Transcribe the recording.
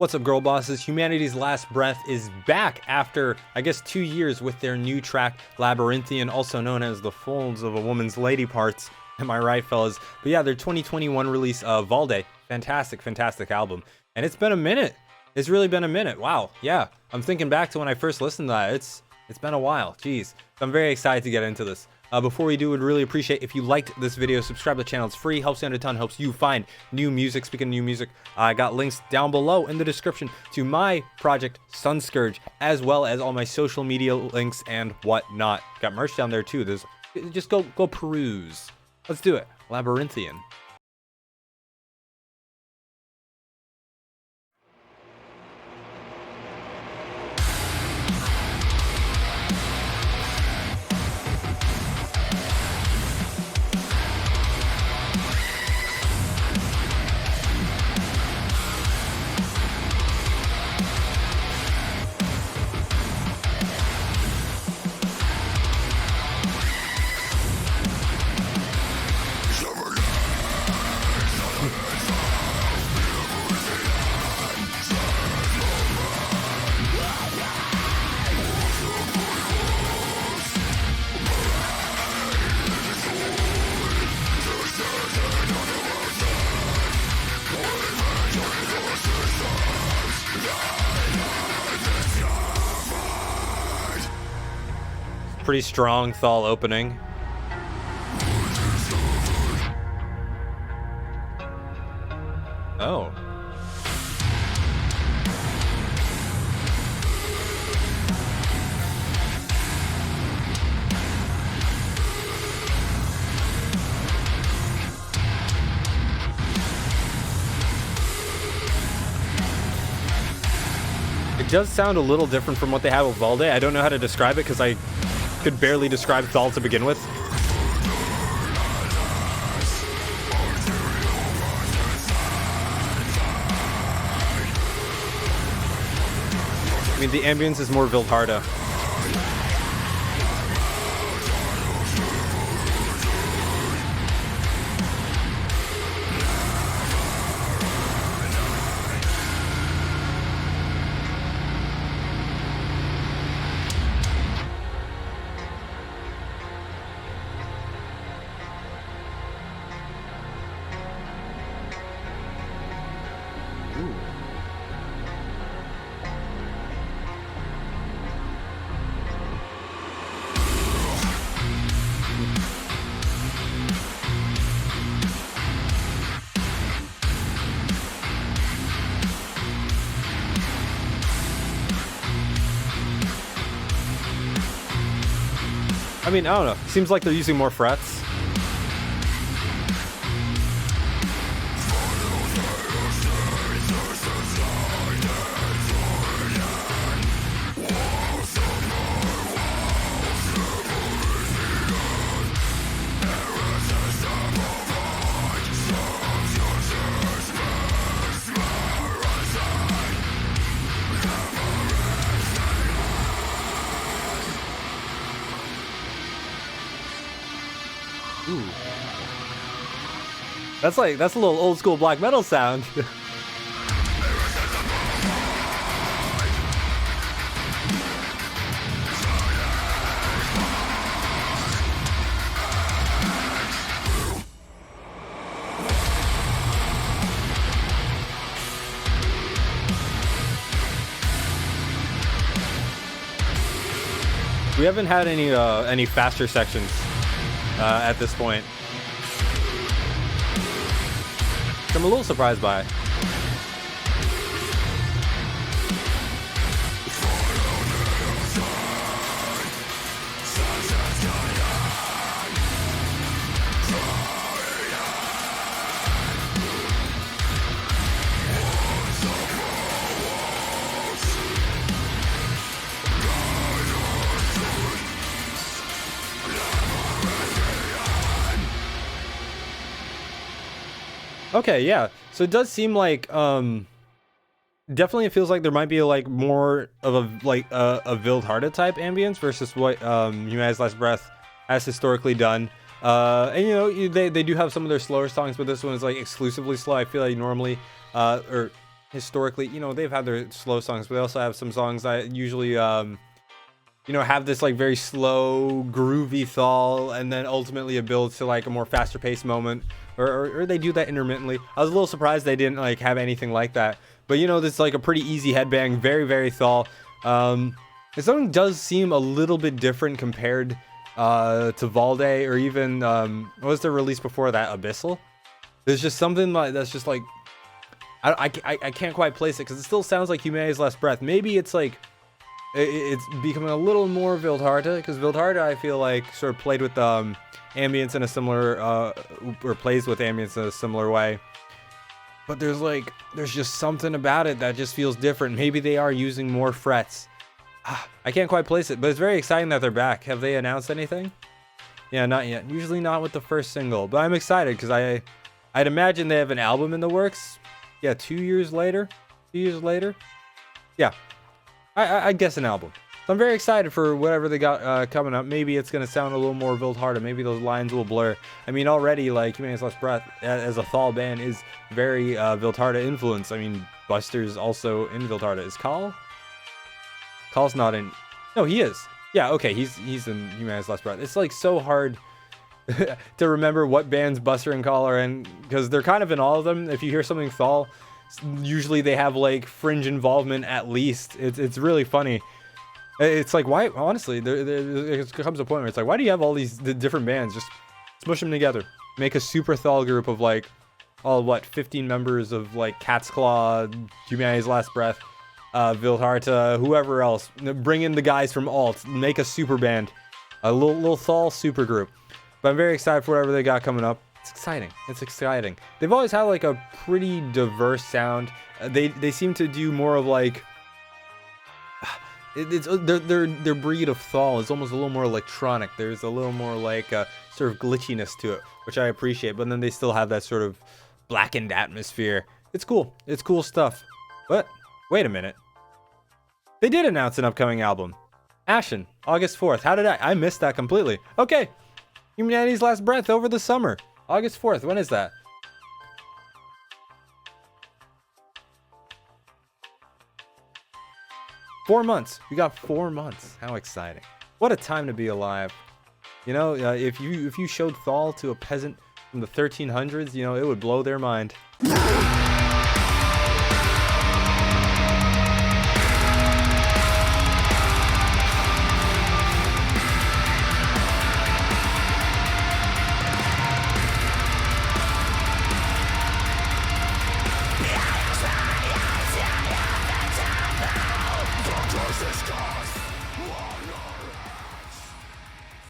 What's up, girl bosses? Humanity's Last Breath is back after, I guess, 2 years with their new track, Labyrinthian, also known as The Folds of a Woman's Lady Parts. Am I right, fellas? But yeah, their 2021 release, Valde. Fantastic, fantastic album. And it's been a minute. It's really been a minute. Wow. Yeah. I'm thinking back to when I first listened to that. It's been a while. Jeez. So I'm very excited to get into this. Before we do, would really appreciate if you liked this video, subscribe to the channel. It's free, helps you out a ton, helps you find new music. Speaking of new music, I got links down below in the description to my project Sunscourge, as well as all my social media links and whatnot. Got merch down there too. Just go peruse. Let's do it. Labyrinthian. Pretty strong THALL opening. Oh. It does sound a little different from what they have with Valde. I don't know how to describe it because I could barely describe THALL to begin with. I mean, the ambience is more Wildharda. I mean, I don't know. Seems like they're using more frets. Ooh. That's a little old school black metal sound. We haven't had any faster sections at this point. I'm a little surprised by it. Okay, yeah. So it does seem like definitely it feels like there might be like more of a Wildharda type ambience versus what Humanity's Last Breath has historically done. And you know, they do have some of their slower songs, but this one is like exclusively slow. I feel like normally or historically, you know, they've had their slow songs, but they also have some songs that usually, you know, have this like very slow, groovy THALL, and then ultimately it builds to like a more faster paced moment, or they do that intermittently. I was a little surprised they didn't like have anything like that, but you know, this is like a pretty easy headbang, very, very THALL. This song does seem a little bit different compared to Valde, or even what was the release before that, Abyssal. There's just something like that's just like I can't quite place it, because it still sounds like Humanity's Last Breath. Maybe it's like it's becoming a little more Wildharta, because Wildharta, I feel like, sort of played with ambience in a similar or plays with ambience in a similar way. But there's just something about it that just feels different. Maybe they are using more frets. I can't quite place it, but it's very exciting that they're back. Have they announced anything? Yeah, not yet. Usually not with the first single, but I'm excited because I'd imagine they have an album in the works. Yeah, 2 years later. 2 years later. Yeah, I guess an album. So I'm very excited for whatever they got coming up. Maybe it's gonna sound a little more Wildharta. Maybe those lines will blur. I mean, already like Humanity's Last Breath as a THALL band is very Wildharta influenced. I mean, Buster's also in Wildharta. Is Call's not in. No, he is. Yeah, okay, he's in Humanity's Last Breath. It's like so hard to remember what bands Buster and Call are in, because they're kind of in all of them. If you hear something THALL, usually they have like fringe involvement at least. It's really funny. It's like, why? Honestly, there comes a point where it's like, why do you have all these different bands? Just smush them together, make a super THALL group of like, all what, 15 members of like Cat's Claw, Humanity's Last Breath, Wildharta, whoever else. Bring in the guys from Alt, make a super band, a little THALL super group. But I'm very excited for whatever they got coming up. It's exciting. It's exciting. They've always had like a pretty diverse sound. They seem to do more of like their breed of THALL is almost a little more electronic. There's a little more like sort of glitchiness to it, which I appreciate. But then they still have that sort of blackened atmosphere. It's cool. It's cool stuff. But wait a minute. They did announce an upcoming album. Ashen, August 4th. How did I missed that completely. Okay. Humanity's Last Breath over the summer. August 4th. When is that? Four months. We got 4 months. How exciting. What a time to be alive. You know, if you showed THALL to a peasant from the 1300s, you know, it would blow their mind. Scars.